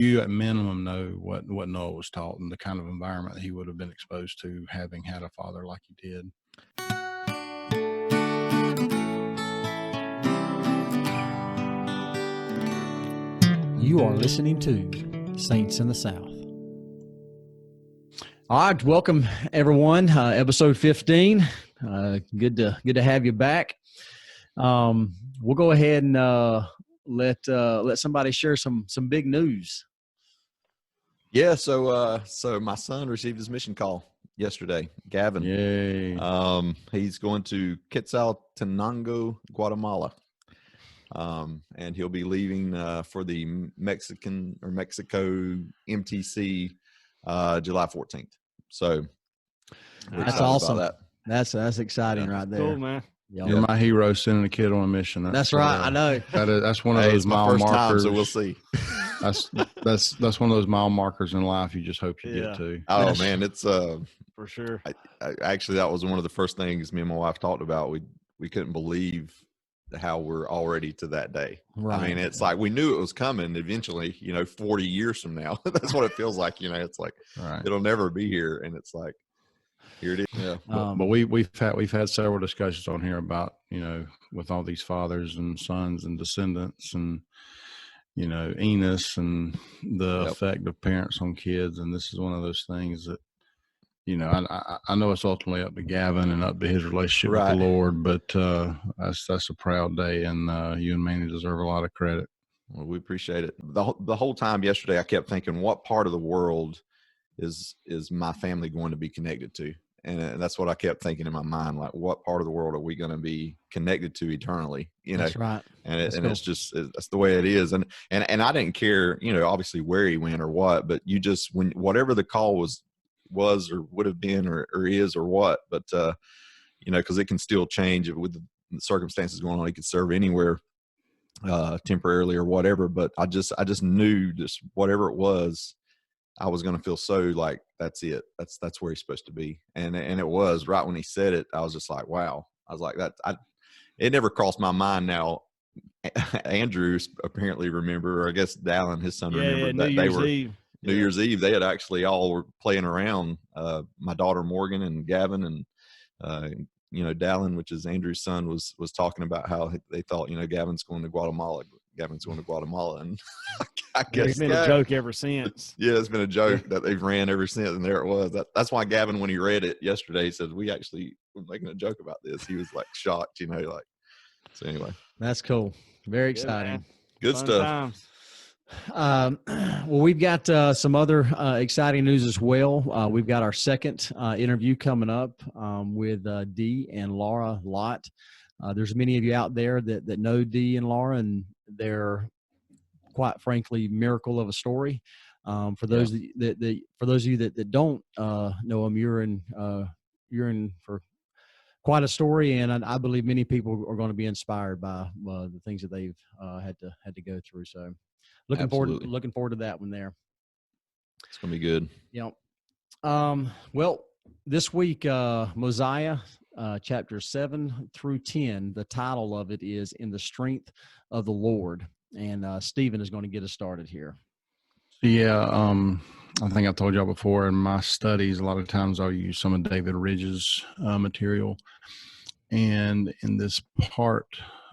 you at minimum know what Noah was taught and the kind of environment he would have been exposed to, having had a father like he did. You are listening to Saints in the South. All right, welcome everyone. Episode 15. Good to have you back. We'll go ahead and let somebody share some big news. Yeah, so my son received his mission call yesterday. Gavin. Yay. He's going to Quetzaltenango, Guatemala. And he'll be leaving for the Mexico MTC July 14th. So that's awesome. That. That's exciting right there. Cool, man. Yep. You're my hero, sending a kid on a mission. That's right. I know. That's one of those mile markers. So we'll see. That's one of those mile markers in life you just hope you get to. Oh man, it's for sure. I actually, that was one of the first things me and my wife talked about. We couldn't believe how we're already to that day. Right. I mean, it's like we knew it was coming eventually, 40 years from now. That's what it feels like, it's like It'll never be here, and it's like here it is. Yeah. But we've had several discussions on here about, with all these fathers and sons and descendants and Enos and the effect of parents on kids, and this is one of those things that I know it's ultimately up to Gavin and up to his relationship with the Lord, but that's a proud day, and you and Manny deserve a lot of credit. Well, we appreciate it. The whole time yesterday, I kept thinking, what part of the world is my family going to be connected to? And that's what I kept thinking in my mind, like, what part of the world are we going to be connected to eternally? That's right. And it's just, that's the way it is. And I didn't care, obviously where he went or what, but when whatever the call was or would have been or is or what, but because it can still change with the circumstances going on. He could serve anywhere temporarily or whatever, but I just knew just whatever it was, I was going to feel so like that's it. That's where he's supposed to be. And it was right when he said it, I was just like, wow. I was like that. It never crossed my mind. Now Andrew apparently remember, or I guess Dallin, his son, remembered that they were New Year's Eve. They had actually all were playing around. My daughter Morgan and Gavin and Dallin, which is Andrew's son, was talking about how they thought Gavin's going to Guatemala. And I guess it's been a joke ever since. Yeah, it's been a joke that they've ran ever since, and there it was. That's why Gavin, when he read it yesterday, he said we actually were making a joke about this. He was like shocked, So anyway, that's cool. Very exciting. Good Fun stuff. Times. Well, we've got some other exciting news as well. We've got our second interview coming up with Dee and Laura Lott. There's many of you out there that know Dee and Laura, and they're quite frankly miracle of a story. For those of you that don't know them, you're in for quite a story, and I believe many people are going to be inspired by the things that they've had to go through. So. Looking forward to that one there. It's going to be good. Well, this week, Mosiah, chapters 7 through 10, the title of it is In the Strength of the Lord. And Stephen is going to get us started here. Yeah, I think I told y'all before in my studies, a lot of times I'll use some of David Ridge's material. And in this part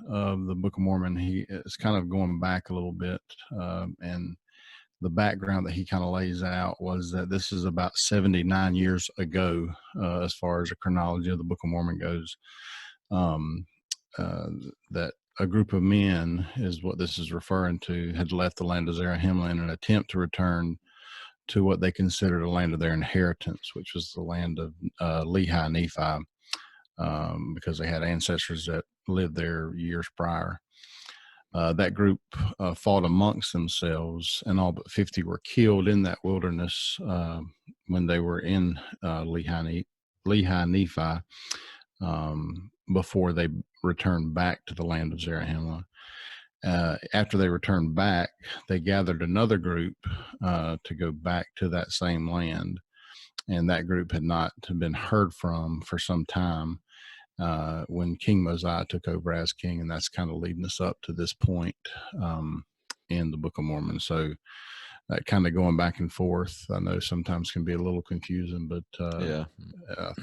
of the Book of Mormon, he is kind of going back a little bit. And the background that he kind of lays out was that this is about 79 years ago, as far as the chronology of the Book of Mormon goes, that a group of men, is what this is referring to, had left the land of Zarahemla in an attempt to return to what they considered a land of their inheritance, which was the land of Lehi-Nephi. Because they had ancestors that lived there years prior. That group fought amongst themselves, and all but 50 were killed in that wilderness when they were in Lehi-Nephi before they returned back to the land of Zarahemla. After they returned back, they gathered another group to go back to that same land, and that group had not been heard from for some time. When King Mosiah took over as king, and that's kind of leading us up to this point in the Book of Mormon. So that kind of going back and forth, I know sometimes can be a little confusing, but I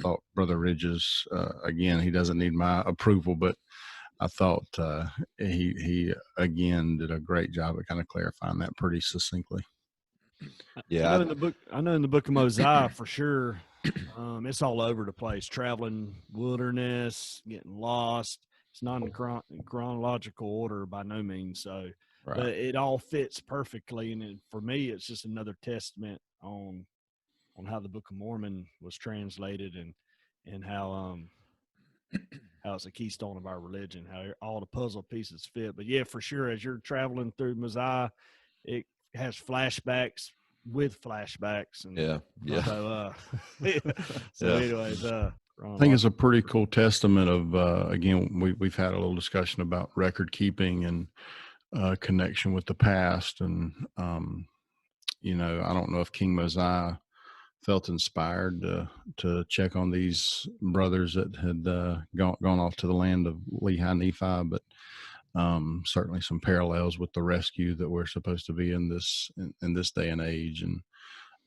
thought Brother Ridges, again, he doesn't need my approval, but I thought he again did a great job at kind of clarifying that pretty succinctly. Yeah, I know in the book of Mosiah for sure. It's all over the place, traveling wilderness, getting lost. It's not in chronological order by no means. So, Right. but it all fits perfectly. And for me, it's just another testament on how the Book of Mormon was translated and how it's a keystone of our religion, how all the puzzle pieces fit. But yeah, for sure, as you're traveling through Mosiah, it has flashbacks with flashbacks. And so anyways, I think it's a pretty cool testament of, again, we've had a little discussion about record keeping and connection with the past. And, I don't know if King Mosiah felt inspired to check on these brothers that had gone off to the land of Lehi-Nephi, but certainly some parallels with the rescue that we're supposed to be in this day and age. And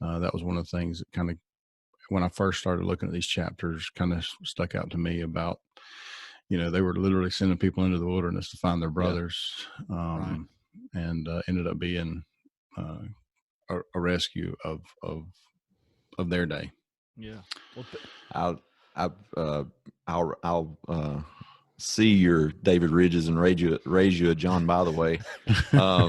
that was one of the things that kind of, when I first started looking at these chapters, kind of stuck out to me about, they were literally sending people into the wilderness to find their brothers, and ended up being a rescue of their day. Yeah. Well, I'll see your David Ridges and raise you a John, by the way. I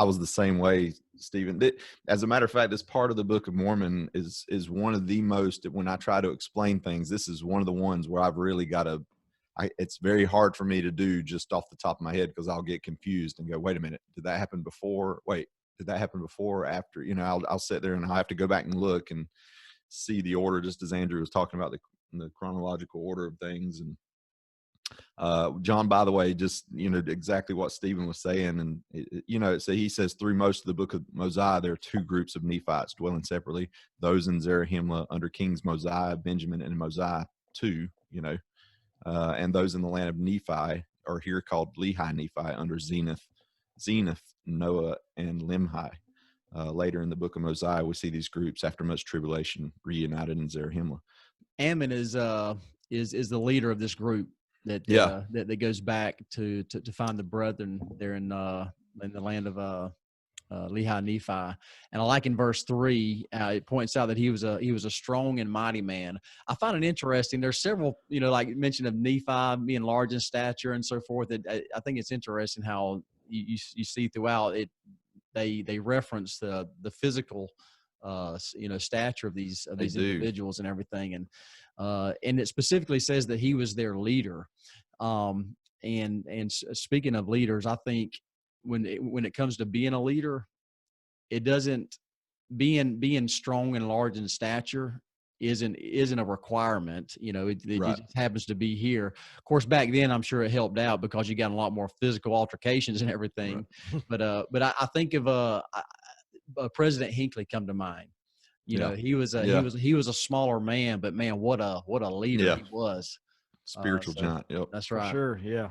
was the same way, Stephen. As a matter of fact, this part of the Book of Mormon is one of the most, when I try to explain things, this is one of the ones where I've really got to, it's very hard for me to do just off the top of my head, because I'll get confused and go, wait a minute, did that happen before? Wait, did that happen before or after? I'll sit there and I'll have to go back and look and see the order, just as Andrew was talking about the chronological order of things. And John, by the way, just exactly what Stephen was saying, and so he says through most of the book of Mosiah there are two groups of Nephites dwelling separately: those in Zarahemla under Kings Mosiah, Benjamin, and Mosiah II, and those in the land of Nephi are here called Lehi-Nephi under Zeniff, Noah, and Limhi. Later in the book of Mosiah, we see these groups after much tribulation reunited in Zarahemla. Ammon is the leader of this group that goes back to find the brethren there in the land of Lehi-Nephi. And I like in verse 3, it points out that he was a strong and mighty man. I find it interesting. There's several, like mention of Nephi being large in stature and so forth. I think it's interesting how you see throughout it. They reference the physical stature of these individuals and everything, and it specifically says that he was their leader. And speaking of leaders, I think when it comes to being a leader, it doesn't being strong and large in stature isn't a requirement. It just happens to be here. Of course, back then I'm sure it helped out because you got a lot more physical altercations and everything. Right. But I think of President Hinckley come to mind. He was a smaller man, but man, what a leader he was. Spiritual giant. Yep. That's right. For sure. Yeah.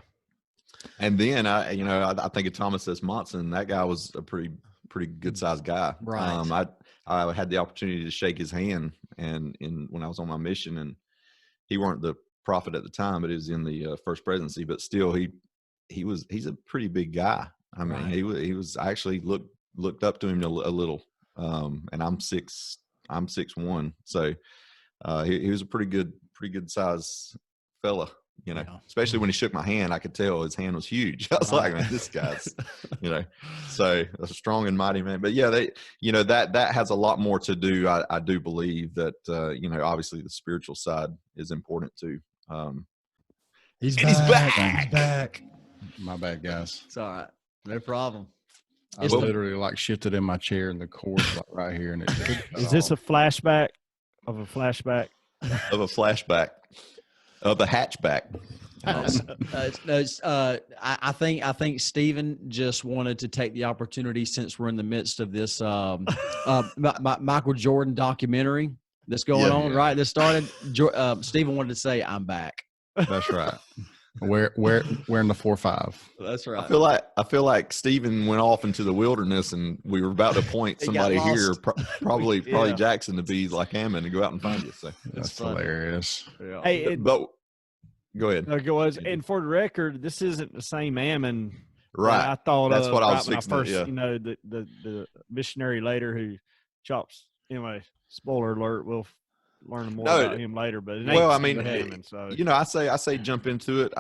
And then I think of Thomas S. Monson. That guy was a pretty good sized guy. Right. I had the opportunity to shake his hand when I was on my mission, and he weren't the prophet at the time, but he was in the first presidency. But still, he's a pretty big guy. I mean, right. he was. I actually looked up to him a little, and I'm 6'1", so he was a pretty good size fella. Especially when he shook my hand, I could tell his hand was huge. I was like, man, this guy's, so a strong and mighty man. But yeah, that has a lot more to do. I do believe that, obviously the spiritual side is important too. He's back. He's back. My bad, guys. It's all right. No problem. I literally shifted in my chair and the cord's right here. And is this a flashback of a flashback? Of a flashback. Of a hatchback. I think Stephen just wanted to take the opportunity, since we're in the midst of this Michael Jordan documentary that's going on, right? That started. Stephen wanted to say, "I'm back." That's right. We're in the 4-5. That's right. I feel like Stephen went off into the wilderness, and we were about to appoint He got somebody here, lost. probably Yeah. Jackson, to be like Ammon and go out and find you. So, That's funny. hilarious. Yeah. Hey, but go ahead. no, go ahead. And for the record, this isn't the same Ammon Right. that I thought That's of what I right was when I fixing to- first, yeah. the missionary later who chops. Anyway, spoiler alert. We'll learn more No, about him later. But it ain't well, the I same mean, Ammon. So I say jump into it.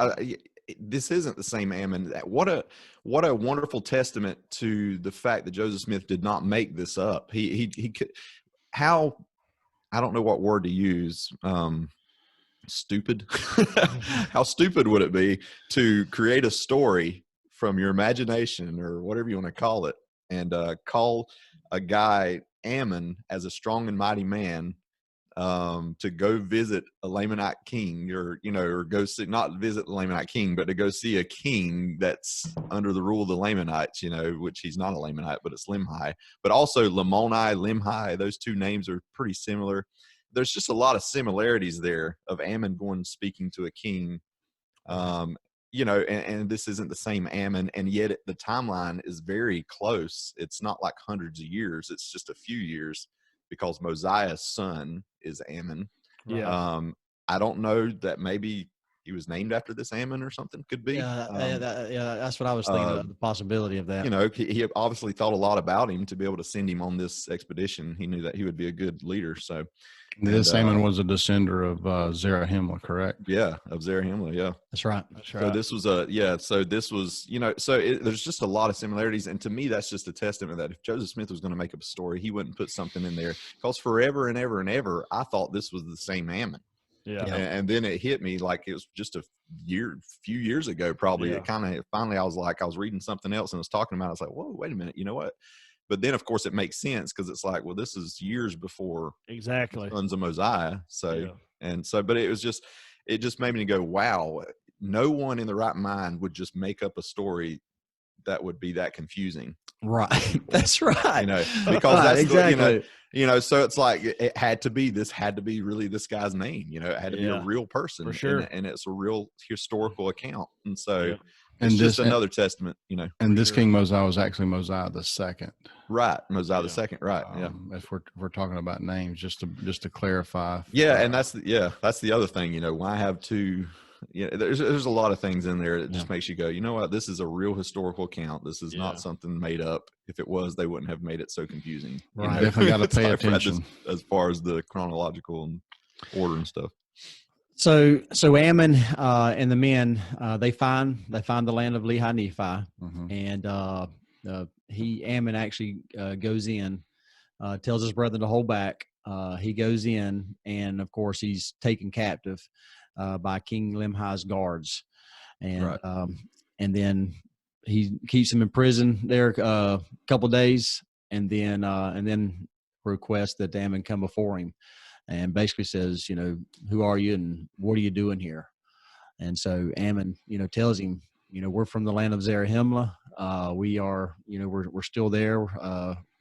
This isn't the same Ammon. What a wonderful testament to the fact that Joseph Smith did not make this up. He could, how, I don't know what word to use. Stupid. How stupid would it be to create a story from your imagination or whatever you want to call it, and call a guy Ammon as a strong and mighty man, to go visit a Lamanite king, or go see, not visit the Lamanite king, but to go see a king that's under the rule of the Lamanites, which he's not a Lamanite, but it's Limhi. But also Lamoni, Limhi, those two names are pretty similar. There's just a lot of similarities there of Ammon going and speaking to a king. And this isn't the same Ammon, and yet the timeline is very close. It's not like hundreds of years. It's just a few years, because Mosiah's son is Ammon. yeah. I don't know, that maybe he was named after this Ammon or something. Could be. Yeah, that's what I was thinking of, the possibility of that. He obviously thought a lot about him to be able to send him on this expedition. He knew that he would be a good leader. So This Ammon was a descender of Zarahemla, correct? Yeah, of Zarahemla. Yeah, That's right. So this was there's just a lot of similarities. And to me, that's just a testament that if Joseph Smith was going to make up a story, he wouldn't put something in there, because forever and ever and ever, I thought this was the same Ammon. Yeah. And then it hit me like it was just a few years ago, probably. Yeah. It kind of, finally, I was reading something else and it was talking about it. I was like, whoa, wait a minute. You know what? But then, of course, it makes sense, because it's like, well, this is years before Exactly. Sons of Mosiah. Yeah. But it just made me go, wow, no one in the right mind would just make up a story that would be that confusing. Right. That's right. Because that's exactly. So it's like, it had to be really this guy's name. It had to be a real person, for sure. and it's a real historical account. And so Yeah. it's And just another testament, And this King Mosiah was actually Mosiah II. Right, Mosiah Yeah. the second, right? Yeah. If we're talking about names, just to clarify. Yeah, and that's the other thing. Why have two? There's a lot of things in there that just makes you go, you know what? This is a real historical account. This is not something made up. If it was, they wouldn't have made it so confusing. Right. Definitely got to It's pay like attention. as far as the chronological and order and stuff. So Ammon and the men, they find the land of Lehi-Nephi, and Ammon actually goes in, tells his brethren to hold back. He goes in, and of course he's taken captive by King Limhi's guards, and and then he keeps him in prison there a couple of days, and then requests that Ammon come before him, and basically says, who are you and what are you doing here? And so Ammon, tells him, we're from the land of Zarahemla. We are, we're still there,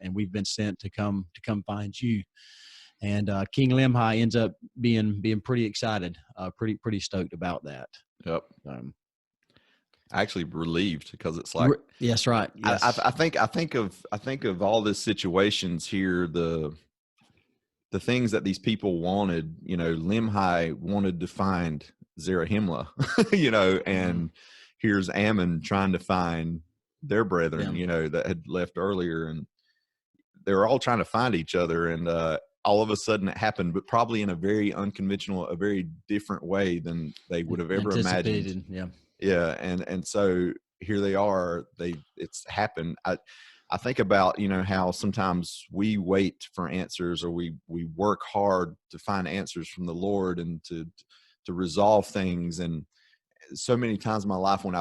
and we've been sent to come find you. And King Limhi ends up being pretty excited, pretty stoked about that. Yep. Actually relieved, because it's like, yes, right. Yes. I think of all the situations here, the things that these people wanted. Limhi wanted to find Zarahemla, and here's Ammon trying to find their brethren, that had left earlier, and they were all trying to find each other. And all of a sudden it happened, but probably in a very unconventional, a very different way than they would have ever imagined. Yeah. And so here they are, it's happened. I think about, how sometimes we wait for answers, or we work hard to find answers from the Lord and to resolve things. And so many times in my life when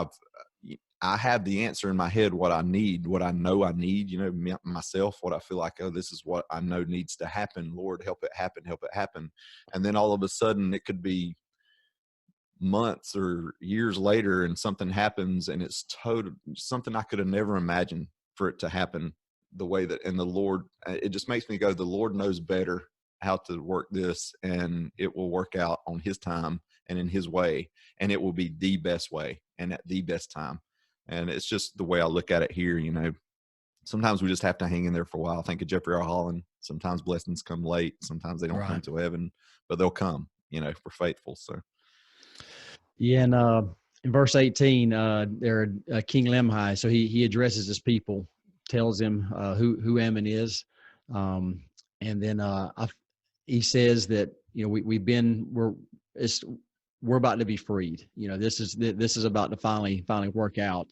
I have the answer in my head, what I need, what I know I need, myself, what I feel like, oh, this is what I know needs to happen. Lord, help it happen, help it happen. And then all of a sudden it could be months or years later, and something happens, and it's something I could have never imagined for it to happen the way that, and the Lord, it just makes me go, the Lord knows better how to work this, and it will work out on his time and in his way, and it will be the best way and at the best time. And it's just the way I look at it here. Sometimes we just have to hang in there for a while. Think of Jeffrey R. Holland. Sometimes blessings come late. Sometimes they don't come till heaven, but they'll come, if we're faithful. So. Yeah. And in verse 18, King Limhi, so he addresses his people, tells him who Ammon is. And then he says that, we're about to be freed. This is about to finally work out.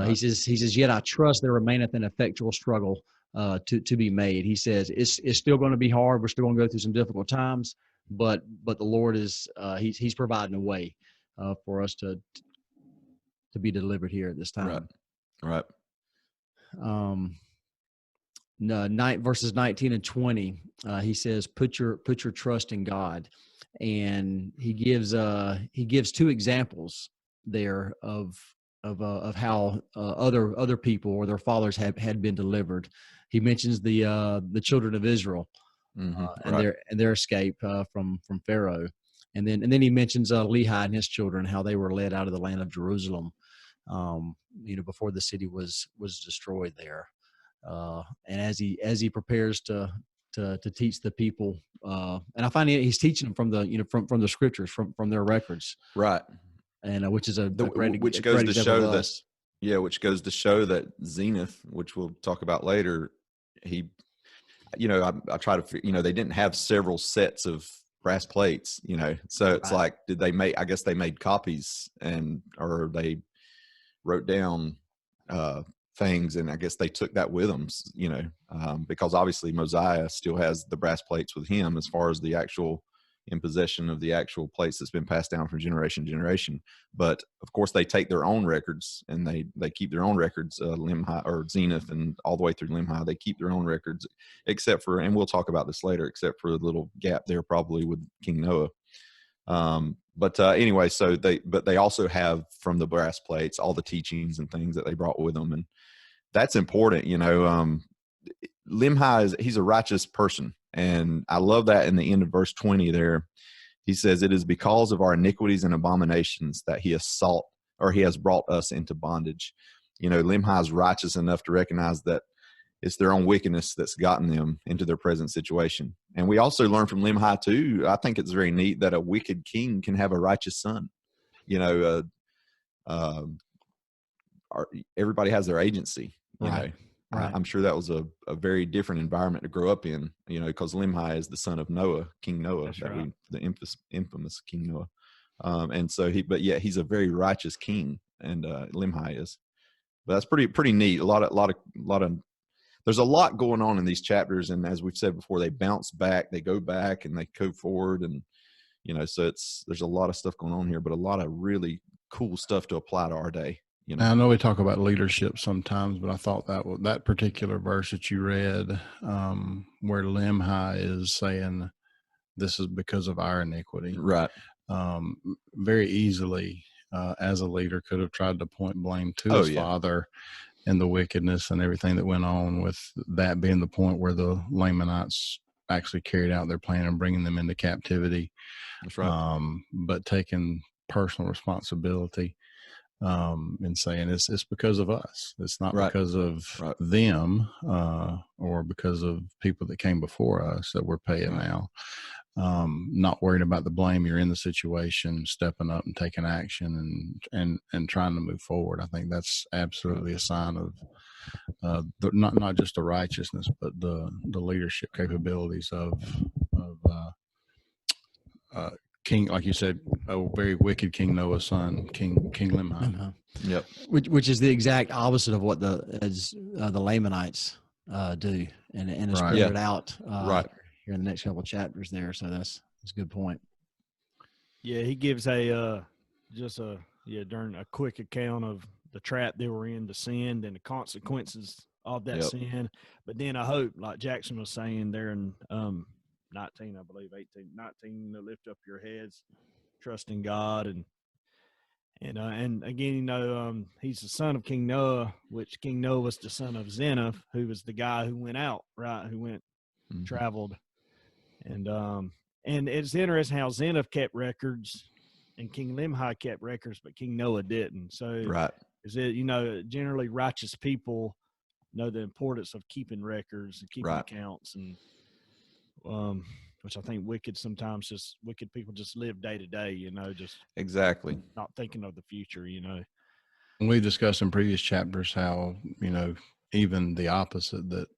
He says, yet I trust there remaineth an effectual struggle to be made. He says it's still going to be hard. We're still going to go through some difficult times, but the Lord is he's providing a way for us to be delivered here at this time. Right. Verses 19 and 20, he says, put your trust in God. And he gives two examples there of how other people or their fathers had been delivered. He mentions the children of Israel and their escape from Pharaoh, and then he mentions Lehi and his children, how they were led out of the land of Jerusalem, before the city was destroyed there. And as he prepares to teach the people, and I find he's teaching them from the scriptures, from their records, right? And which is which goes to show that Zeniff, which we'll talk about later, I try to, they didn't have several sets of brass plates, so it's like, did they make? I guess they made copies or they wrote down things, and I guess they took that with them, because obviously Mosiah still has the brass plates with him as far as the actual in possession of the actual plates that's been passed down from generation to generation. But of course they take their own records, and they keep their own records, Limhi or Zeniff, and all the way through Limhi, they keep their own records, except for, and we'll talk about this later, except for a little gap there probably with King Noah. Anyway, so they also have from the brass plates all the teachings and things that they brought with them, and that's important. Limhi he's a righteous person, and I love that in the end of verse 20 there. He says, "It is because of our iniquities and abominations that he has brought us into bondage." Limhi is righteous enough to recognize that it's their own wickedness that's gotten them into their present situation. And we also learn from Limhi too, I think it's very neat that a wicked king can have a righteous son. Everybody has their agency. Right. I'm sure that was a very different environment to grow up in, because Limhi is the son of Noah, King Noah, the infamous King Noah. And so he's a very righteous king, and Limhi is. But that's pretty neat. A lot of there's a lot going on in these chapters, and as we've said before, they bounce back, they go back, and they go forward, and so there's a lot of stuff going on here, but a lot of really cool stuff to apply to our day. Now, I know we talk about leadership sometimes, but I thought that particular verse that you read, where Limhi is saying, "This is because of our iniquity," right? Very easily, as a leader, could have tried to point blame to his father and the wickedness and everything that went on, with that being the point where the Lamanites actually carried out their plan of bringing them into captivity. That's right. But taking personal responsibility, and saying it's because of us. It's not because of them, or because of people that came before us that we're paying now. Not worried about the blame. You're in the situation, stepping up and taking action and trying to move forward. I think that's absolutely a sign of not just the righteousness, but the leadership capabilities of King, like you said, a very wicked King Noah's son, King Limhi. Yep. Which is the exact opposite of what the Lamanites do, and it's pointed out here in the next couple of chapters there. So that's a good point. Yeah, he gives during a quick account of the trap they were in, the sin, and the consequences of that sin. But then I hope, like Jackson was saying there in 19, I believe, 18, 19, to lift up your heads, trust in God. And again, he's the son of King Noah, which King Noah was the son of Zeniff, who was the guy who went out, right? Who went, traveled. And it's interesting how Zeniff kept records and King Limhi kept records, but King Noah didn't. So Right. is it, generally righteous people know the importance of keeping records and keeping Right. accounts, and which I think wicked people just live day to day, just Exactly. not thinking of the future, And we discussed in previous chapters how, even the opposite, that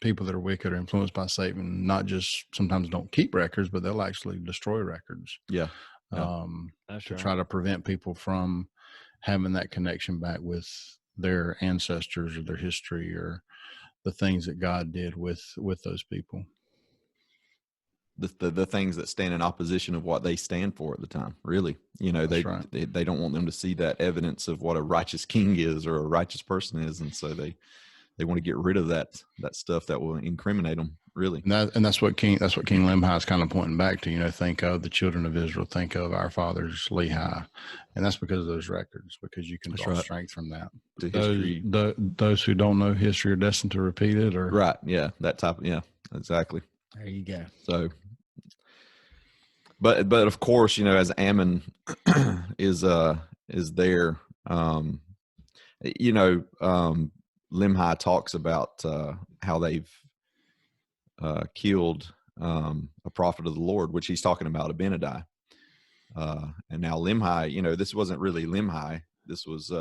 people that are wicked are influenced by Satan, not just sometimes don't keep records, but they'll actually destroy records. Yeah. That's to right. try to prevent people from having that connection back with their ancestors or their history or the things that God did with those people. The things that stand in opposition of what they stand for at the time, really, That's right. they don't want them to see that evidence of what a righteous king is or a righteous person is, and so they want to get rid of that stuff that will incriminate them, really. And that's what King Limhi is kind of pointing back to. Think of the children of Israel, think of our fathers Lehi, and that's because of those records, because you can draw strength from that. To history, those who don't know history are destined to repeat it, or right? Yeah, that type. Yeah, exactly. There you go. So, but of course, as Ammon is there, Limhi talks about how they've killed a prophet of the Lord, which he's talking about Abinadi. And now Limhi, this wasn't really Limhi. This was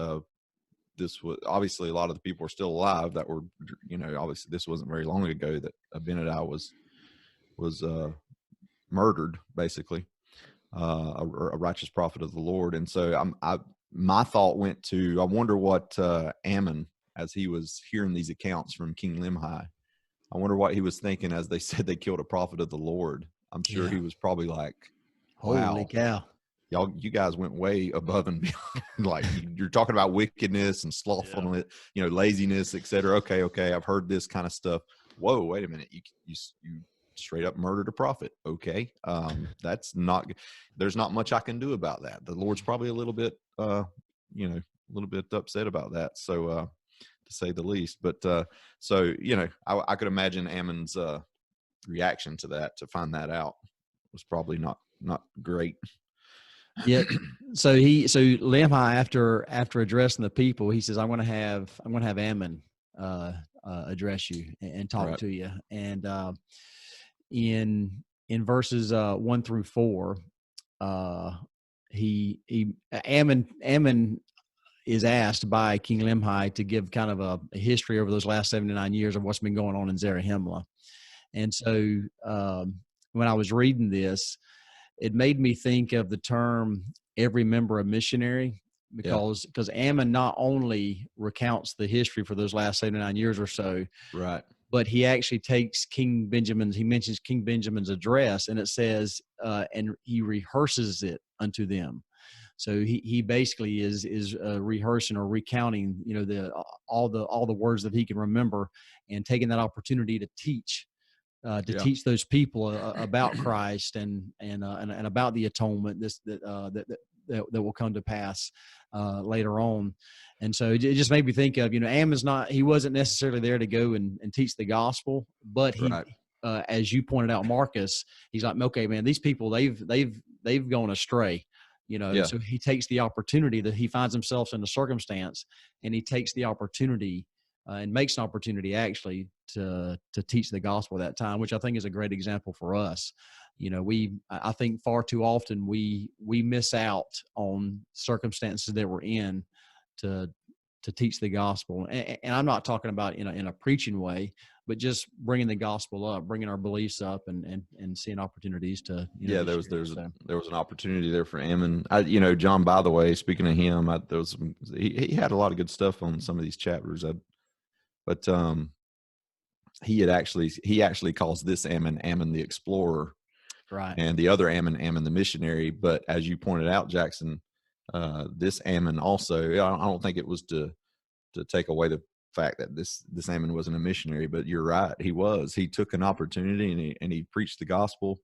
obviously a lot of the people are still alive that were, obviously this wasn't very long ago that Abinadi was murdered, basically, a righteous prophet of the Lord. And so my thought went to, I wonder what Ammon, as he was hearing these accounts from King Limhi, I wonder what he was thinking as they said they killed a prophet of the Lord. I'm sure he was probably like, wow, holy cow, you guys went way above and beyond. Like, you're talking about wickedness and slothfulness, laziness, etc. Okay, I've heard this kind of stuff. Whoa, wait a minute, you straight up murdered a prophet. Okay, that's not. There's not much I can do about that. The Lord's probably a little bit, a little bit upset about that. So, to say the least. But I could imagine Ammon's reaction to that, to find that out, was probably not great. Yeah. So Limhi, after addressing the people, he says, I'm going to have Ammon address you and talk to you. And in verses 1 through 4, Ammon is asked by King Limhi to give kind of a history over those last 79 years of what's been going on in Zarahemla. And so when I was reading this, it made me think of the term every member a missionary, because Ammon not only recounts the history for those last 79 years or so, right, but he actually takes he mentions King Benjamin's address, and it says, and he rehearses it unto them. So he basically is rehearsing or recounting, all the words that he can remember, and taking that opportunity to teach teach those people about Christ and about the atonement that will come to pass later on. And so it just made me think of, Ammon's he wasn't necessarily there to go and teach the gospel, but he, as you pointed out, Marcus, he's like, okay, man, these people, they've gone astray. So he takes the opportunity that he finds himself in a circumstance, and he takes the opportunity and makes an opportunity actually to teach the gospel at that time, which I think is a great example for us. I think far too often we miss out on circumstances that we're in to teach the gospel. And I'm not talking about in a preaching way, but just bringing the gospel up, bringing our beliefs up, and seeing opportunities to, there was an opportunity there for Ammon. John, by the way, speaking of him, he had a lot of good stuff on some of these chapters. But he actually calls this Ammon the explorer, right, and the other Ammon the missionary. But as you pointed out, Jackson, this Ammon also, I don't think it was to take away the fact that this Ammon wasn't a missionary, but you're right, he took an opportunity and he preached the gospel.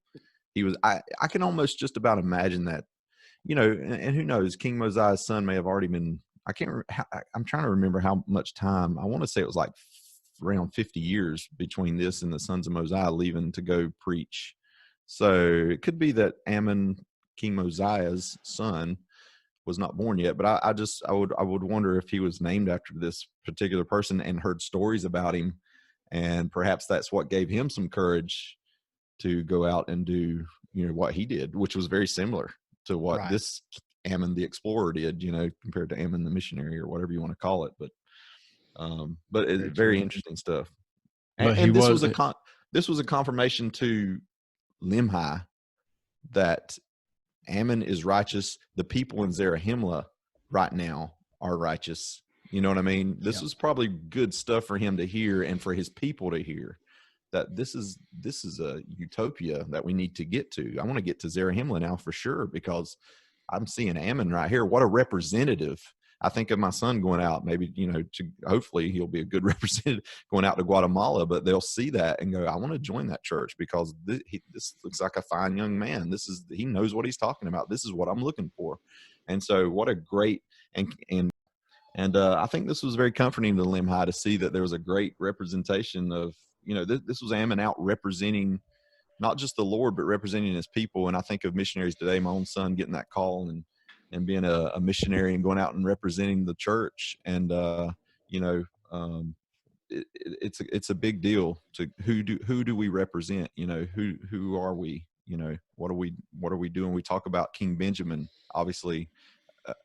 I can almost just about imagine that, and who knows, King Mosiah's son may have already been, I'm trying to remember how much time. I want to say it was like around 50 years between this and the sons of Mosiah leaving to go preach. So it could be that Ammon King Mosiah's son was not born yet, but I would wonder if he was named after this particular person and heard stories about him, and perhaps that's what gave him some courage to go out and do, what he did, which was very similar to what this Ammon the explorer did, compared to Ammon the missionary, or whatever you want to call it. But it's very interesting stuff. And this was a confirmation to Limhi that Ammon is righteous. The people in Zarahemla right now are righteous. You know what I mean? This was probably good stuff for him to hear, and for his people to hear, that this is a utopia that we need to get to. I want to get to Zarahemla now for sure, because I'm seeing Ammon right here. What a representative. I think of my son going out, maybe, hopefully he'll be a good representative going out to Guatemala, but they'll see that and go, I want to join that church, because this looks like a fine young man. He knows what he's talking about. This is what I'm looking for. And so what a great, and I think this was very comforting to Limhi to see that there was a great representation of, this was Ammon out representing not just the Lord, but representing his people. And I think of missionaries today, my own son getting that call and being a missionary and going out and representing the church. And, it's a big deal to who do we represent? Who are we? What are we doing? We talk about King Benjamin. Obviously,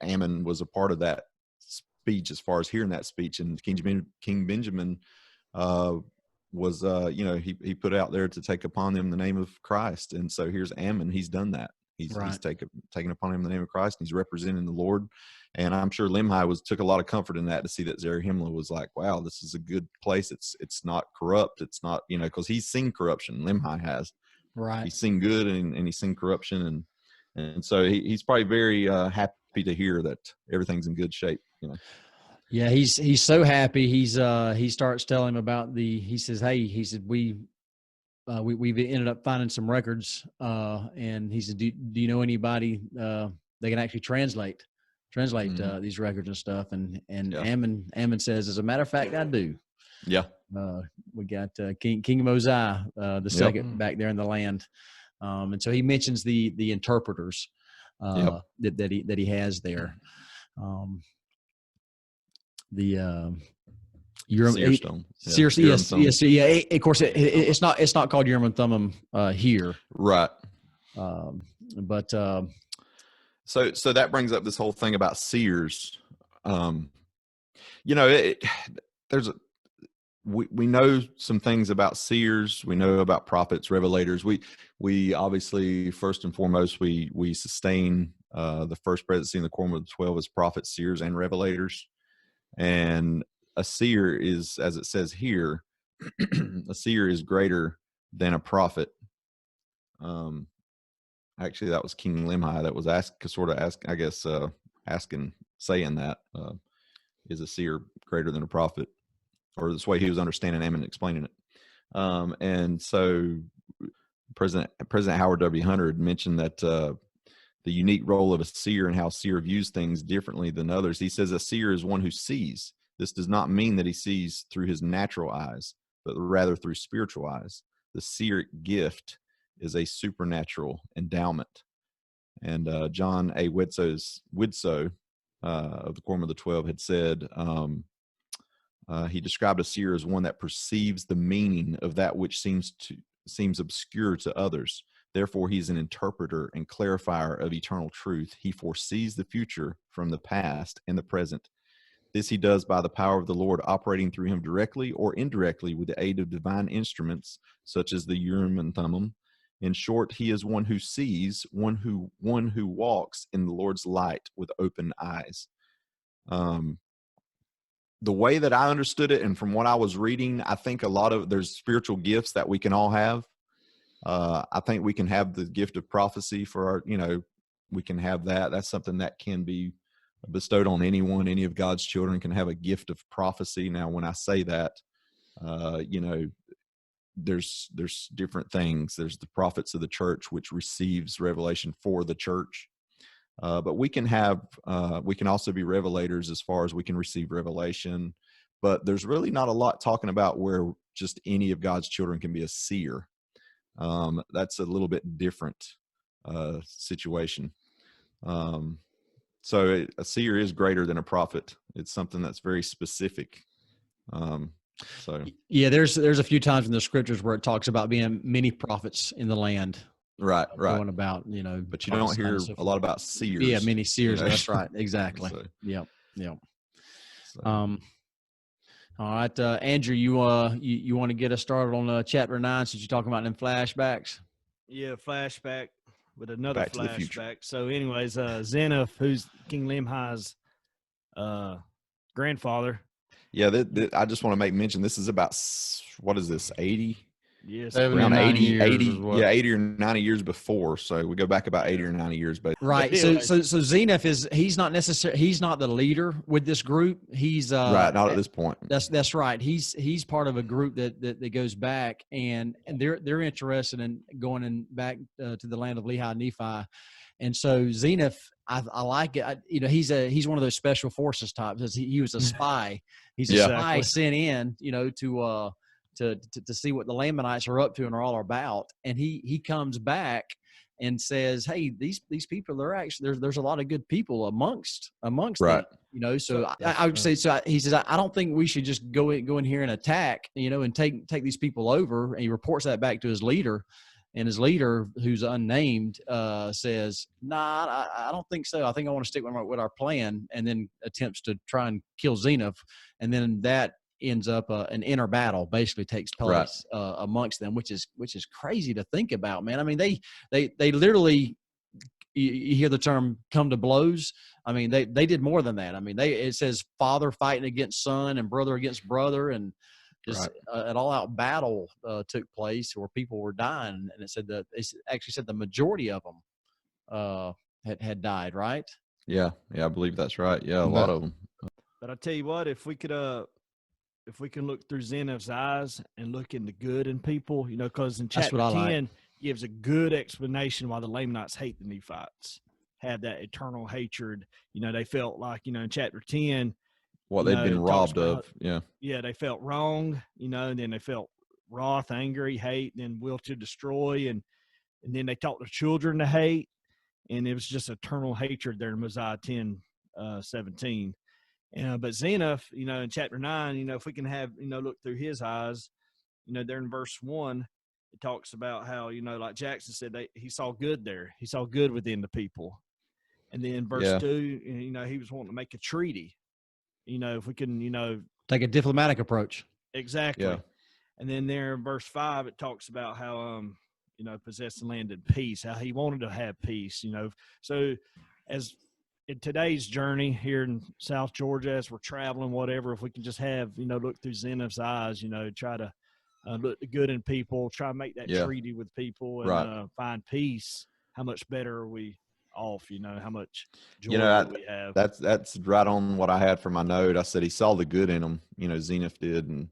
Ammon was a part of that speech, as far as hearing that speech. And King Benjamin was, he put out there to take upon them the name of Christ. And so here's Ammon. He's done that. He's taken upon him the name of Christ, and he's representing the Lord. And I'm sure Limhi took a lot of comfort in that, to see that Zarahemla was like, wow, this is a good place. It's not corrupt. It's not, because he's seen corruption. Limhi has. Right. He's seen good and he's seen corruption. And so he's probably very happy to hear that everything's in good shape. Yeah, he's so happy. He starts telling him about he said, we've ended up finding some records, and he said, do you know anybody they can actually translate these records and stuff? And Ammon says, as a matter of fact, I do. Yeah. We got King Mosiah the second back there in the land, and so he mentions the interpreters that he has there. Seer stone. Seriously, yes. Yeah. Of course, it's not called Urim and Thummim here, right? But so that brings up this whole thing about seers. We know some things about seers. We know about prophets, revelators. We obviously, first and foremost, we sustain the first presidency in the Quorum of the 12 as prophets, seers, and revelators. And a seer is, as it says here, a seer is greater than a prophet. Actually, that was King Limhi that was saying that is a seer greater than a prophet, or this way he was understanding Ammon and explaining it. And so President Howard W. Hunter had mentioned that the unique role of a seer and how a seer views things differently than others. He says a seer is one who sees. This does not mean that he sees through his natural eyes, but rather through spiritual eyes. The seer gift is a supernatural endowment. And John A. Widsoe of the Quorum of the 12 had said, he described a seer as one that perceives the meaning of that which seems obscure to others. Therefore, he is an interpreter and clarifier of eternal truth. He foresees the future from the past and the present. This he does by the power of the Lord operating through him directly or indirectly with the aid of divine instruments, such as the Urim and Thummim. In short, he is one who sees, one who walks in the Lord's light with open eyes. The way that I understood it, and from what I was reading, I think there's spiritual gifts that we can all have. I think we can have the gift of prophecy for we can have that. That's something that can be bestowed on anyone. Any of God's children can have a gift of prophecy. Now, when I say that, there's different things. There's the prophets of the church, which receives revelation for the church. But we can also be revelators, as far as we can receive revelation. But there's really not a lot talking about where just any of God's children can be a seer. That's a little bit different. situation. So a seer is greater than a prophet. It's something that's very specific. So Yeah, there's a few times in the scriptures where it talks about being many prophets in the land. right. Going about, But you don't hear a lot about seers. Yeah, many seers. That's right. Exactly. So, Yep. so. All right, Andrew, you want to get us started on chapter 9 since you're talking about them flashbacks? Yeah, flashback with another Back to the future. flashback. So, anyways, Zeniff, who's King Limhi's grandfather. Yeah, I just want to make mention. This is about, what is this, 80? Yes, Around 80, 80, what? 80 or 90 years before. So we go back about 80 or 90 years. But Right. So Zeniff he's not the leader with this group. He's right, not at this point. That's right. He's part of a group that goes back, and they're interested in going back to the land of Lehi-Nephi. And so Zeniff, I like it. He's one of those special forces types. He was a spy. He's a spy sent in, to see what the Lamanites are up to and are all about. And he comes back and says, "Hey, these people are actually there's a lot of good people amongst right. them." So I would say, so he says, I don't think we should just go in here and attack, and take these people over. And he reports that back to his leader. And his leader, who's unnamed, says, "Nah, I don't think so. I think I want to stick with our plan," and then attempts to try and kill Zeniff. And then that ends up an inner battle basically takes place amongst them, which is crazy to think about, man. I mean, they literally, you hear the term "come to blows." I mean, they did more than that. I mean, it says father fighting against son and brother against brother, and just an all-out battle took place where people were dying, and it actually said the majority of them had died. Right? Yeah, I believe that's right. Yeah, a lot of them. But I tell you what, if we can look through Zeniff's eyes and look into good in people, because in chapter 10 gives a good explanation why the Lamanites hate the Nephites, have that eternal hatred. They felt like, in chapter 10, what they've been robbed of. Yeah, they felt wrong, and then they felt wrath, angry, hate, and then will to destroy, and then they taught their children to hate, and it was just eternal hatred there in Mosiah 10:17. But Zeniff, in chapter 9, if we can have, look through his eyes, there in verse 1, it talks about how, like Jackson said, he saw good there. He saw good within the people. And then verse 2, he was wanting to make a treaty. If we can, take a diplomatic approach. Exactly. Yeah. And then there in verse 5, it talks about how, possess the land in peace, how he wanted to have peace, So as in today's journey here in South Georgia, as we're traveling, whatever, if we can just have, look through Zeniff's eyes, try to look good in people, try to make that treaty with people and find peace, how much better are we off, how much joy we have. That's right on what I had for my note. I said he saw the good in them, Zeniff did. And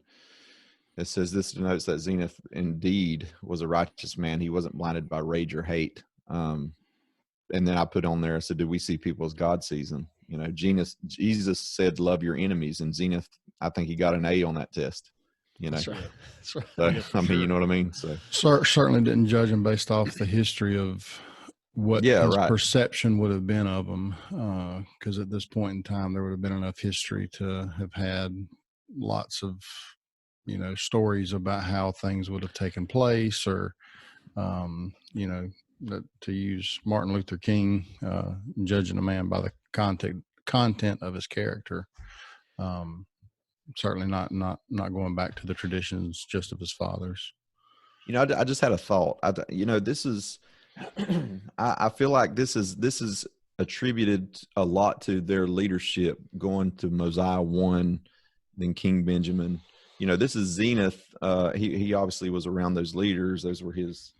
it says this denotes that Zeniff indeed was a righteous man. He wasn't blinded by rage or hate. And then I put on there, I said, do we see people as God sees them? Jesus said, love your enemies. And Zeniff, I think he got an A on that test. That's right. That's right. So, I mean, you know what I mean? So certainly didn't judge him based off the history of what his perception would have been of them. Because at this point in time, there would have been enough history to have had lots of, stories about how things would have taken place, or, to use Martin Luther King, judging a man by the content of his character. Certainly not going back to the traditions just of his fathers. I just had a thought. This is, I feel like this is attributed a lot to their leadership going to Mosiah 1, then King Benjamin. This is Zeniff. He obviously was around those leaders. Those were his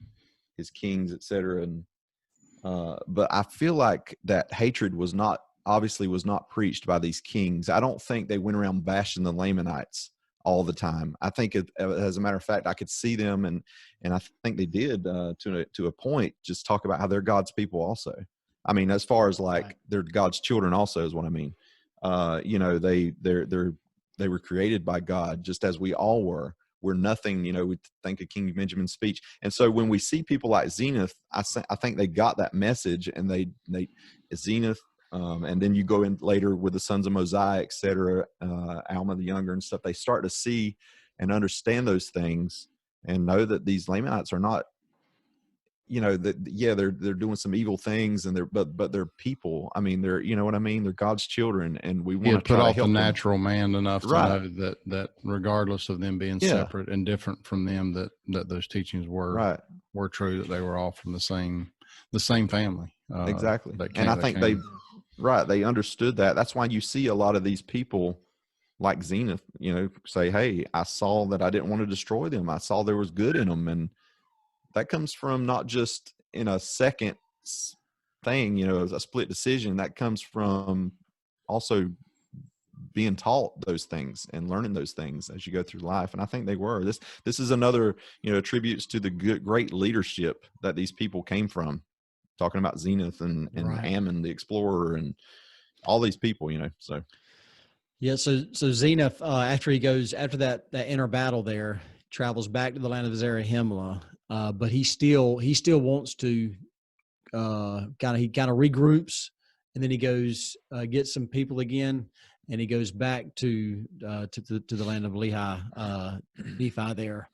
kings, etc. And but I feel like that hatred was not preached by these kings. I don't think they went around bashing the Lamanites all the time. I think, as a matter of fact, I could see them, and I think they did to a point, just talk about how they're God's people also. I mean, as far as like they're God's children also is what I mean. They were created by God just as we all were. we're nothing. We think of King Benjamin's speech. And so when we see people like Zeniff, I think they got that message, and they Zeniff, and then you go in later with the sons of Mosiah, et cetera, Alma the Younger and stuff. They start to see and understand those things and know that these Lamanites are not, they're doing some evil things, and but they're people. I mean, they're, what I mean? They're God's children, and we want to put try off to help the them. natural man enough Right. to know that regardless of them being separate and different from them, that those teachings were true, that they were all from the same family. Exactly. And I think they understood that. That's why you see a lot of these people like Zeniff, say, hey, I saw that I didn't want to destroy them. I saw there was good in them. And that comes from not just in a second thing, a split decision. That comes from also being taught those things and learning those things as you go through life. And I think they were. This is another, tributes to the great leadership that these people came from. Talking about Zeniff and Ammon, the explorer, and all these people, so. Yeah. So Zeniff, after that inner battle there, travels back to the land of Zarahemla, but he still wants to kind of regroups, and then he goes gets some people again, and he goes back to the land of Lehi-Nephi there,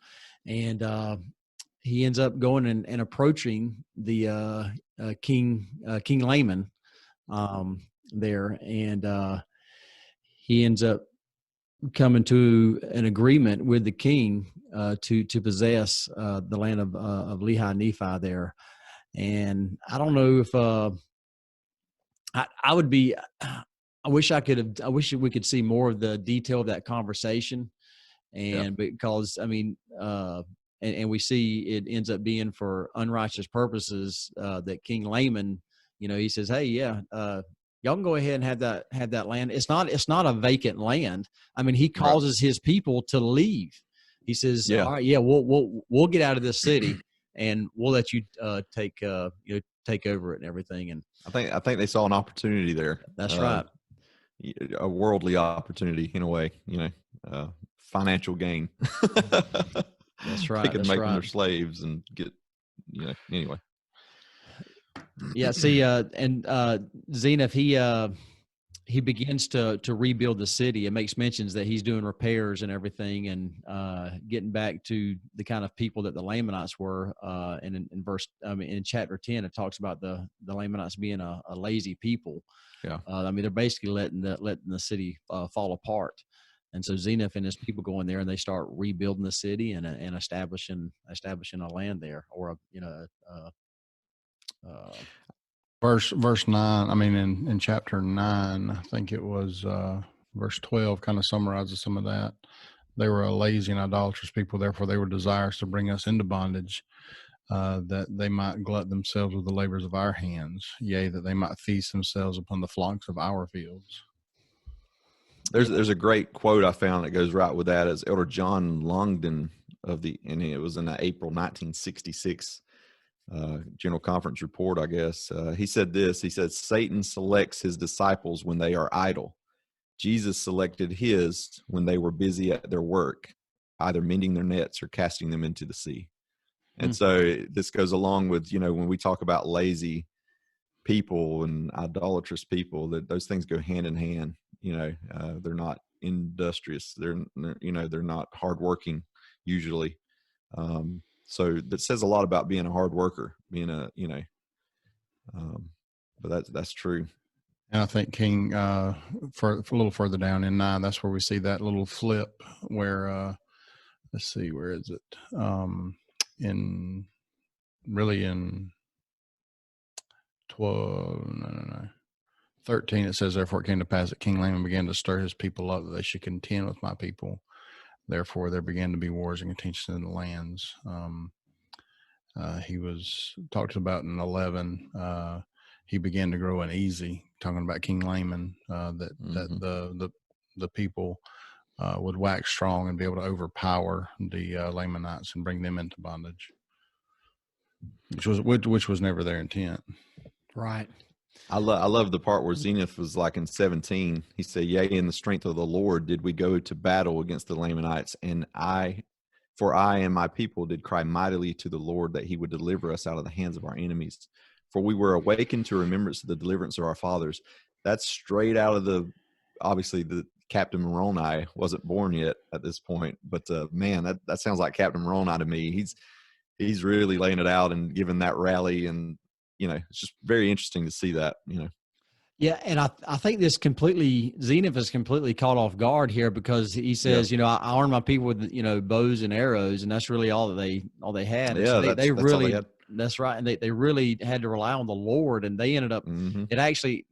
and he ends up going and approaching the King Laman there, and he ends up coming to an agreement with the king to possess the land of Lehi-Nephi there. And I don't know if I would be. I wish we could see more of the detail of that conversation, and because I mean, and we see it ends up being for unrighteous purposes that King Laman, he says, hey, y'all can go ahead and have that land. It's not a vacant land. I mean, he causes his people to leave. He says, all right, we'll get out of this city, and we'll let you take over it and everything. And I think they saw an opportunity there. That's right. A worldly opportunity in a way, financial gain. That's right. They could make them their slaves and get, anyway. Yeah. See, and Zeniff, he begins to rebuild the city. It makes mentions that he's doing repairs and everything, and getting back to the kind of people that the Lamanites were. And in chapter 10, it talks about the Lamanites being a lazy people. Yeah. I mean, they're basically letting the city fall apart. And so Zeniff and his people go in there, and they start rebuilding the city and establishing a land there, or verse 9. I mean, in chapter 9, I think it was verse 12 kind of summarizes some of that. They were a lazy and idolatrous people, therefore they were desirous to bring us into bondage, that they might glut themselves with the labors of our hands, yea, that they might feast themselves upon the flocks of our fields. There's a great quote I found that goes right with that. As Elder John Longden and it was in the April 1966 General Conference report, I guess. He said this. He said, Satan selects his disciples when they are idle. Jesus selected his when they were busy at their work, either mending their nets or casting them into the sea. And so this goes along with, when we talk about lazy people and idolatrous people, that those things go hand in hand. They're not industrious. They're not hardworking usually. So that says a lot about being a hard worker, but that's true. And I think King, for a little further down in 9, that's where we see that little flip where, let's see, where is it? In 13, it says, therefore it came to pass that King Laman began to stir his people up that they should contend with my people. Therefore there began to be wars and contention in the lands. He was talked about in 11. He began to grow uneasy, talking about King Laman, that the people would wax strong and be able to overpower the Lamanites and bring them into bondage, which was never their intent. Right. I love the part where Zeniff was like in 17. He said, yea, in the strength of the Lord did we go to battle against the Lamanites, and I For I and my people did cry mightily to the Lord that he would deliver us out of the hands of our enemies. For we were awakened to remembrance of the deliverance of our fathers. That's straight out of obviously the Captain Moroni wasn't born yet at this point, but man, that sounds like Captain Moroni to me. He's really laying it out and giving that rally, and it's just very interesting to see that. Yeah, and I think Zeniff is completely caught off guard here, because he says, I armed my people with bows and arrows, and that's really all they had. And Yeah, so they that's really, all they had. that's right, and they really had to rely on the Lord, and they ended up. Mm-hmm.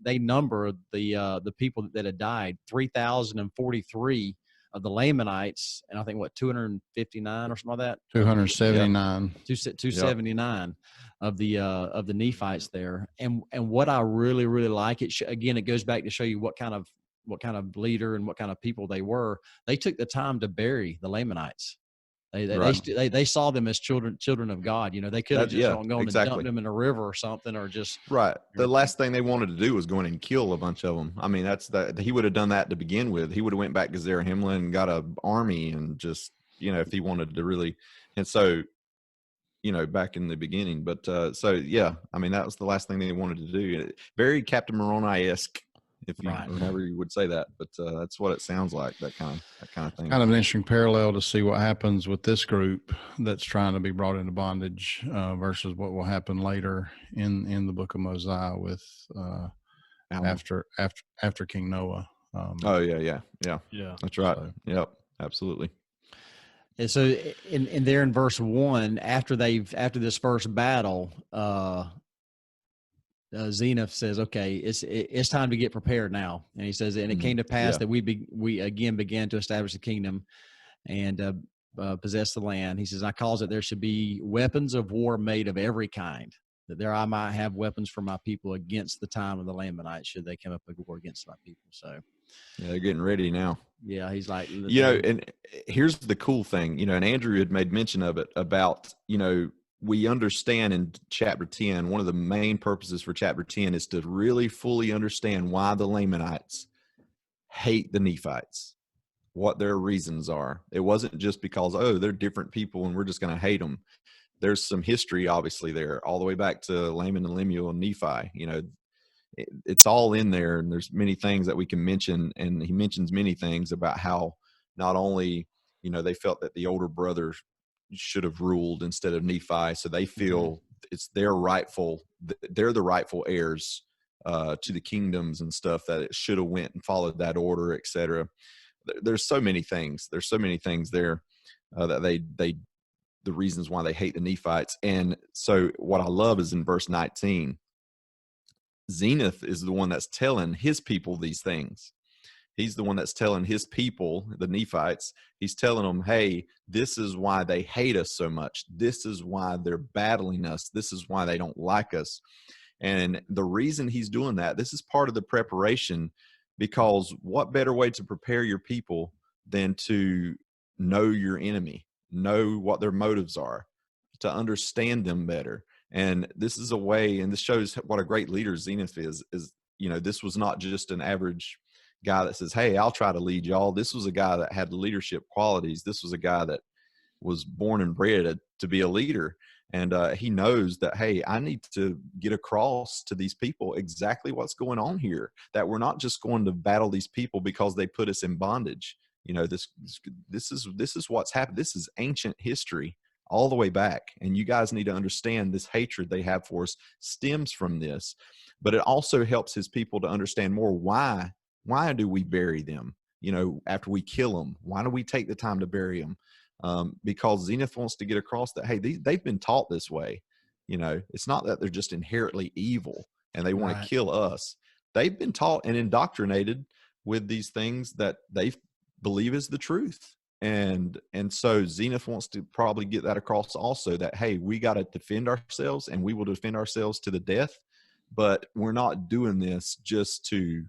They numbered the people that had died, 3,043 of the Lamanites, and I think 259 or something like that. 279. 279 of the Nephites there. And what I really, really like, again, it goes back to show you what kind of leader and what kind of people they were. They took the time to bury the Lamanites. They saw them as children of God. They could have just gone and dumped them in a river or something, or just right. The last thing they wanted to do was go in and kill a bunch of them. I mean, he would have done that to begin with. He would have went back to Zarahemla and got an army, and just if he wanted to really. And so, back in the beginning. But I mean, that was the last thing they wanted to do. Very Captain Moroni-esque, or however you would say that. But that's what it sounds like. That kind of thing. Kind of an interesting parallel to see what happens with this group that's trying to be brought into bondage versus what will happen later in the Book of Mosiah with after King Noah. Yeah. That's right. So. Yep, absolutely. And so in verse 1, after this first battle, Zeniff says, okay, it's time to get prepared now. And he says, and it came to pass that we again began to establish the kingdom and possess the land. He says, I cause that there should be weapons of war made of every kind, that there I might have weapons for my people against the time of the Lamanites, should they come up with war against my people. So yeah, they're getting ready now. Yeah, he's like, and here's the cool thing, and Andrew had made mention of it about, we understand in chapter 10, one of the main purposes for chapter 10 is to really fully understand why the Lamanites hate the Nephites, what their reasons are. It wasn't just because, they're different people and we're just going to hate them. There's some history, obviously, there, all the way back to Laman and Lemuel and Nephi. It's all in there, and there's many things that we can mention, and he mentions many things about how not only they felt that the older brother should have ruled instead of Nephi, so they feel it's they're the rightful heirs to the kingdoms and stuff, that it should have went and followed that order, etc. There's so many things there that the reasons why they hate the Nephites. And so what I love is in verse 19, Zeniff is the one that's telling his people these things. He's the one that's telling his people, the Nephites, he's telling them, hey, this is why they hate us so much. This is why they're battling us. This is why they don't like us. And the reason he's doing that, this is part of the preparation, because what better way to prepare your people than to know your enemy, know what their motives are, to understand them better. And this is a way, and this shows what a great leader Zeniff is, this was not just an average guy that says, hey, I'll try to lead y'all. This was a guy that had leadership qualities. This was a guy that was born and bred to be a leader. And he knows that, hey, I need to get across to these people exactly what's going on here, that we're not just going to battle these people because they put us in bondage. This is what's happened. This is ancient history all the way back. And you guys need to understand this hatred they have for us stems from this. But it also helps his people to understand more why do we bury them? After we kill them, why do we take the time to bury them? Because Zeniff wants to get across that, hey, they've been taught this way. It's not that they're just inherently evil and they want to kill us. They've been taught and indoctrinated with these things that they believe is the truth. And so Zeniff wants to probably get that across also, that, hey, we got to defend ourselves, and we will defend ourselves to the death, but we're not doing this just to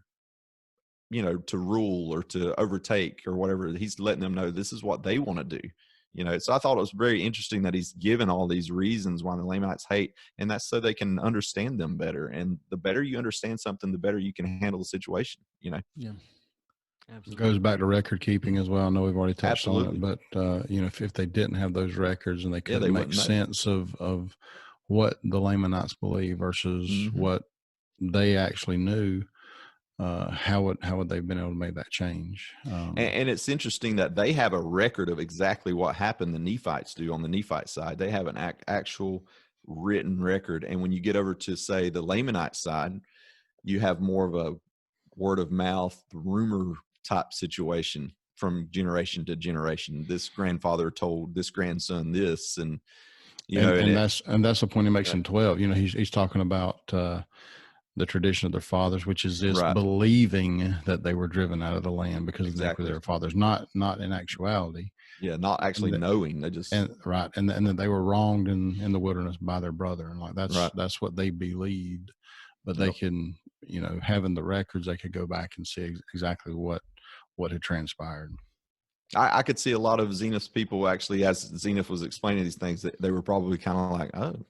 rule or to overtake or whatever. He's letting them know this is what they want to do. So I thought it was very interesting that he's given all these reasons why the Lamanites hate, and that's so they can understand them better. And the better you understand something, the better you can handle the situation. Yeah. It Absolutely. goes back to record keeping as well. I know we've already touched on Absolutely. it, but if they didn't have those records and they couldn't they make wouldn't know. sense of what the Lamanites believe versus Mhm. what they actually knew, how would they have been able to make that change? And it's interesting that they have a record of exactly what happened. The Nephites do on the Nephite side. They have an actual written record. And when you get over to, say, the Lamanite side, you have more of a word of mouth, rumor type situation from generation to generation. This grandfather told this grandson this, and that's the point he makes in 12. He's talking about the tradition of their fathers, which is this Right. believing that they were driven out of the land because of the iniquity Exactly. of their fathers, not in actuality. Yeah, not actually knowing. They just And that they were wronged in the wilderness by their brother, and like Right. that's what they believed. But they can, having the records, they could go back and see exactly what had transpired. I could see a lot of Zeniff's people actually, as Zeniff was explaining these things, that they were probably kind of like, oh,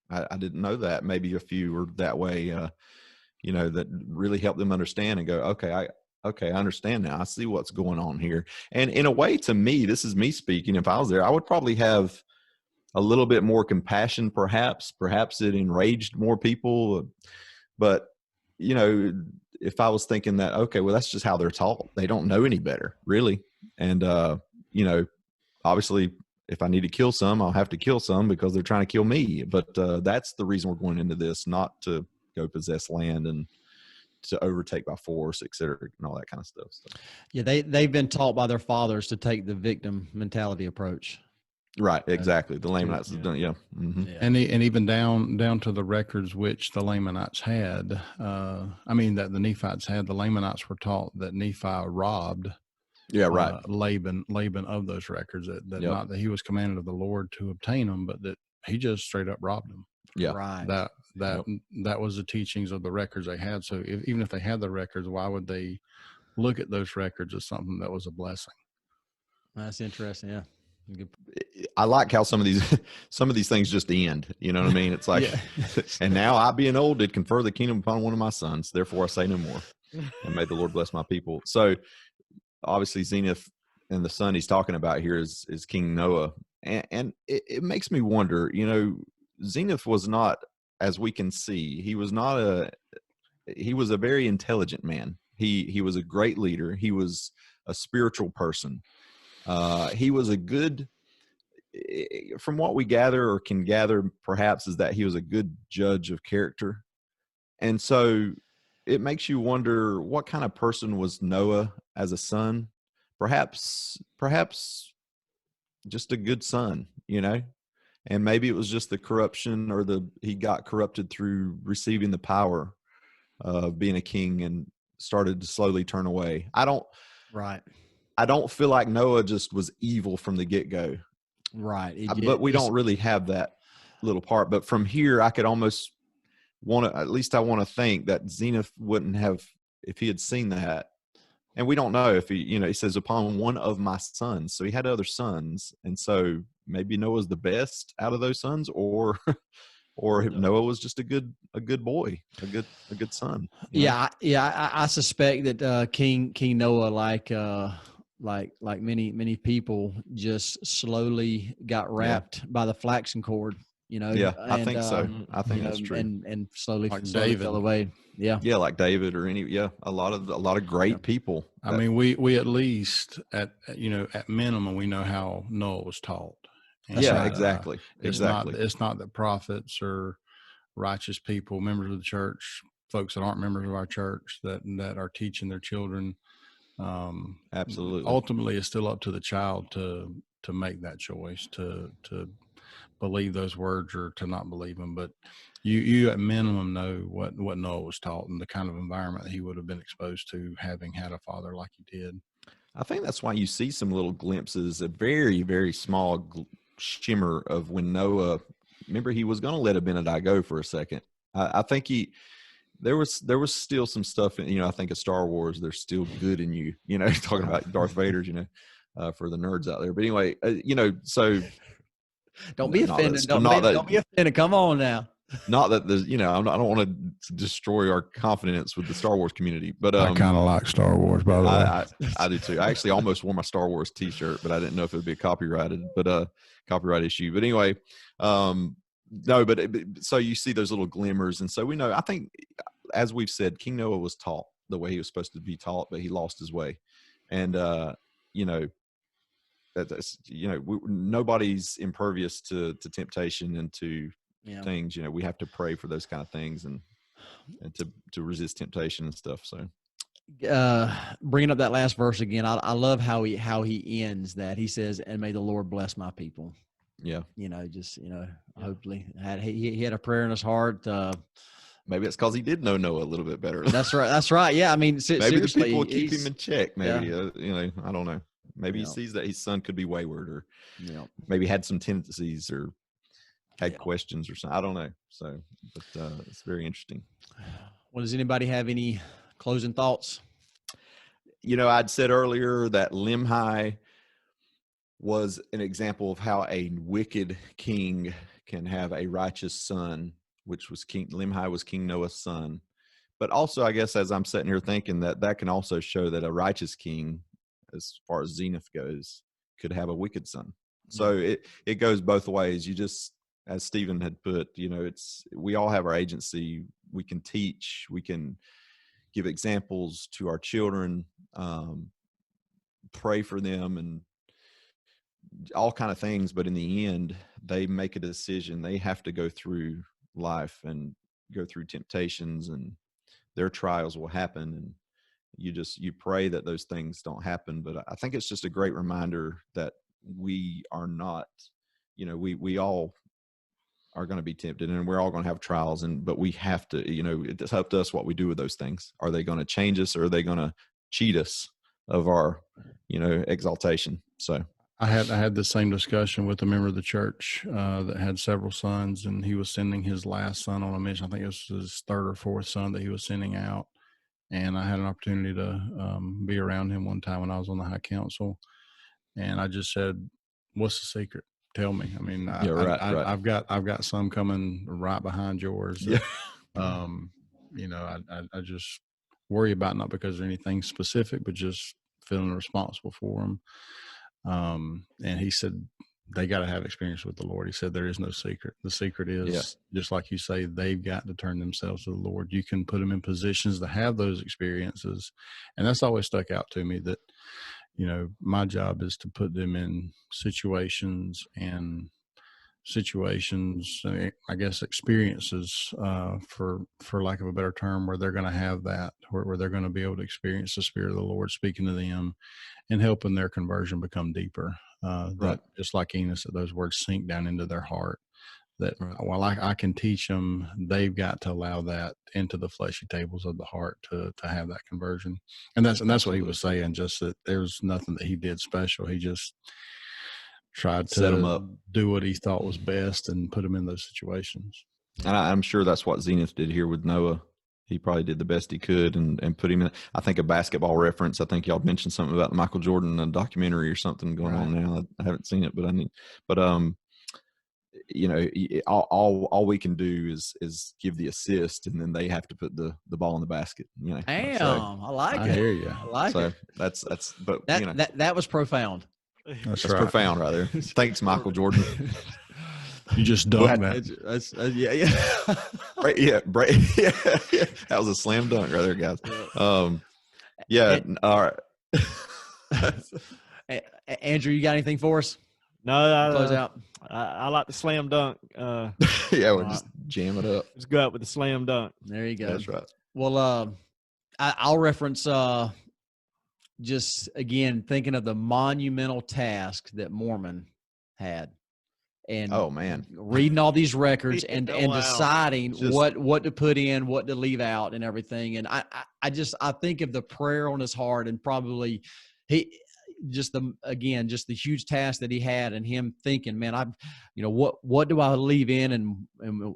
I didn't know that. Maybe a few were that way, that really helped them understand and go, okay, I understand now. I see what's going on here. And in a way, to me, this is me speaking. If I was there, I would probably have a little bit more compassion, perhaps it enraged more people. But, if I was thinking that, okay, well, that's just how they're taught. They don't know any better, really. And, obviously, if I need to kill some, I'll have to kill some because they're trying to kill me. But that's the reason we're going into this, not to go possess land and to overtake by force, et cetera, and all that kind of stuff. So. Yeah, they've been taught by their fathers to take the victim mentality approach. Right, exactly. The Lamanites have done, yeah. Mm-hmm. Yeah. And even down to the records which the Lamanites had, that the Nephites had, the Lamanites were taught that Nephi robbed Laban of those records, that Yep. not that he was commanded of the Lord to obtain them, but that he just straight up robbed them. Yeah. Right. That was the teachings of the records they had. So even if they had the records, why would they look at those records as something that was a blessing? That's interesting. Yeah. I like how some of these things just end. You know what I mean? It's like, and now I, being old, did confer the kingdom upon one of my sons. Therefore, I say no more. And may the Lord bless my people. So, obviously, Zeniff and the son he's talking about here is King Noah, and it makes me wonder. Zeniff was not, as we can see, he was a very intelligent man. He was a great leader. He was a spiritual person. He was a good, from what we gather or can gather, perhaps, is that he was a good judge of character. And so it makes you wonder, what kind of person was Noah as a son? Perhaps just a good son, and maybe it was just the corruption, or he got corrupted through receiving the power of being a king and started to slowly turn away. I don't feel like Noah just was evil from the get-go. Right. But we don't really have that little part. But from here, I could almost I want to think that Zeniff wouldn't have, if he had seen that. And we don't know if he says upon one of my sons. So he had other sons. And so maybe Noah's the best out of those sons, or Noah was just a good boy, a good son. Yeah. I suspect that King Noah, like many people, just slowly got wrapped by the flaxen cord. Yeah, I think so. I think that's true. And slowly, Like slowly David. fell away. Yeah. Yeah, like David or a lot of great people. I mean, we at least at minimum, we know how Noah was taught. And exactly. It's not that prophets or righteous people, members of the church, folks that aren't members of our church, that are teaching their children. Absolutely. Ultimately, it's still up to the child to make that choice, to believe those words or to not believe them. But you at minimum know what Noah was taught and the kind of environment that he would have been exposed to, having had a father like he did. I think that's why you see some little glimpses, a very, very small shimmer of when Noah, remember, he was going to let Abinadi go for a second. I think there was still some stuff in, I think of Star Wars, there's still good in you, talking about Darth Vader's, for the nerds out there. But anyway, so don't be offended. Don't be offended. Come on now. Not that there's, I don't want to destroy our confidence with the Star Wars community, but I kind of like Star Wars, by the way. I do too. I actually almost wore my Star Wars T-shirt, but I didn't know if it would be a copyright issue. But anyway, no, so you see those little glimmers, and so we know. I think, as we've said, King Noah was taught the way he was supposed to be taught, but he lost his way, and nobody's impervious to temptation and to things. We have to pray for those kind of things and to resist temptation and stuff. So bringing up that last verse again, I love how he ends that. He says, "And may the Lord bless my people." Yeah. Hopefully he had a prayer in his heart. Maybe it's because he did know Noah a little bit better. That's right. Yeah. I mean, maybe seriously, the people will keep him in check. Maybe, I don't know. Maybe he Yeah. sees that his son could be wayward, or maybe had some tendencies, or had questions or something. I don't know. So, but it's very interesting. Well, does anybody have any closing thoughts? I'd said earlier that Limhi was an example of how a wicked king can have a righteous son, which was Limhi was King Noah's son. But also, I guess, as I'm sitting here thinking, that can also show that a righteous king, as far as Zeniff goes, could have a wicked son. So it goes both ways. You just, as Stephen had put, we all have our agency. We can teach, we can give examples to our children, pray for them, and all kind of things. But in the end, they make a decision. They have to go through life and go through temptations, and their trials will happen. And you pray that those things don't happen. But I think it's just a great reminder that we are not, we all are going to be tempted, and we're all going to have trials, but we have to, it's up to us what we do with those things. Are they going to change us, or are they going to cheat us of our, exaltation? So I had the same discussion with a member of the church that had several sons, and he was sending his last son on a mission. I think it was his third or fourth son that he was sending out. And I had an opportunity to be around him one time when I was on the High Council, and I just said, "What's the secret? Tell me." I mean, right. I've got some coming right behind yours. Yeah. I just worry about, not because of anything specific, but just feeling responsible for them. And he said, they got to have experience with the Lord. He said, there is no secret. The secret is, just like you say, they've got to turn themselves to the Lord. You can put them in positions to have those experiences. And that's always stuck out to me, that, my job is to put them in situations, I guess, experiences, for lack of a better term, where they're going to have that, where they're going to be able to experience the Spirit of the Lord speaking to them and helping their conversion become deeper. That, just like Enos, that those words sink down into their heart, that while I can teach them, they've got to allow that into the fleshy tables of the heart to have that conversion. And that's what he was saying, just that there's nothing that he did special. He just tried to set them up, do what he thought was best, and put them in those situations. And I'm sure that's what Zeniff did here with Noah. He probably did the best he could and put him in. I think a basketball reference. I think y'all mentioned something about the Michael Jordan documentary or something going on now. I haven't seen it, but all we can do is give the assist, and then they have to put the ball in the basket. Damn, so, I like it. I hear you. I like it. That's but that was profound. That's profound right there. Thanks, Michael Jordan. You just dunked that. Yeah. That was a slam dunk right there, guys. All right. Andrew, you got anything for us? No, Close out. I like the slam dunk. We'll just jam it up. Let's go out with the slam dunk. There you go. That's right. Well, I'll reference just again thinking of the monumental task that Mormon had, and reading all these records and deciding what to put in, what to leave out, and everything. And I think of the prayer on his heart, and probably just the huge task that he had, and him thinking, man, what do I leave in, and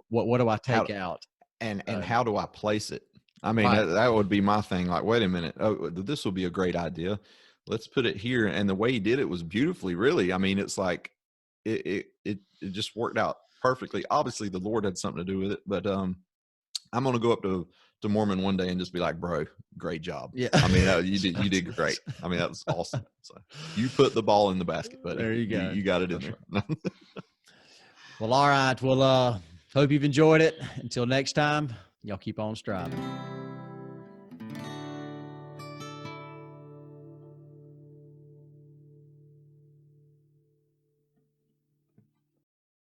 what do I take out, and how do I place it? I mean, that would be my thing. Like, wait a minute, this will be a great idea. Let's put it here. And the way he did it was beautifully, really. I mean, it's like it just worked out perfectly. Obviously, the Lord had something to do with it, but I'm going to go up to Mormon one day and just be like, bro, great job. Yeah. I mean, you did great. I mean, that was awesome. So you put the ball in the basket, buddy. There you go. You got it in there. Well, all right. Well, hope you've enjoyed it. Until next time, y'all keep on striving.